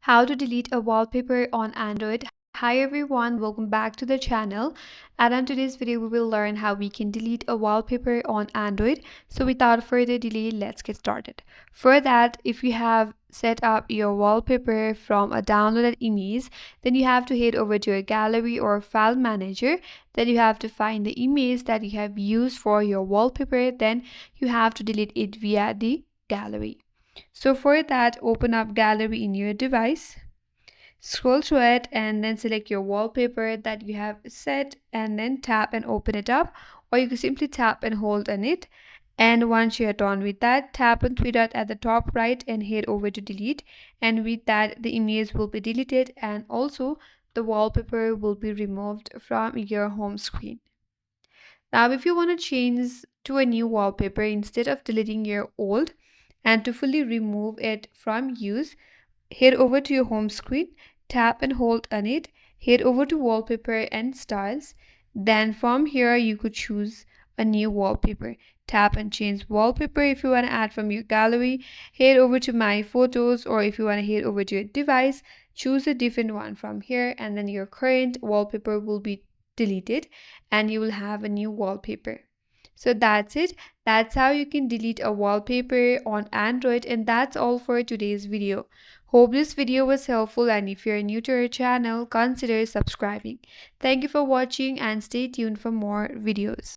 How to delete a wallpaper on Android. Hi everyone, welcome back to the channel. And in today's video we will learn how we can delete a wallpaper on Android. So without further delay, let's get started. For that, if you have set up your wallpaper from a downloaded image, then you have to head over to your gallery or file manager. Then you have to find the image that you have used for your wallpaper. Then you have to delete it via the gallery. So for that, open up gallery in your device, scroll through it and then select your wallpaper that you have set and then tap and open it up, or you can simply tap and hold on it. And once you are done with that, tap on three dot at the top right and head over to delete, and with that the image will be deleted and also the wallpaper will be removed from your home screen. Now if you want to change to a new wallpaper instead of deleting your old, and to fully remove it from use, head over to your home screen, tap and hold on it, head over to wallpaper and styles. Then from here you could choose a new wallpaper. Tap and change wallpaper. If you want to add from your gallery, head over to my photos, or if you want to head over to your device, choose a different one from here, and then your current wallpaper will be deleted and you will have a new wallpaper. So that's it. That's how you can delete a wallpaper on Android, and that's all for today's video. Hope this video was helpful, and if you're new to our channel, consider subscribing. Thank you for watching and stay tuned for more videos.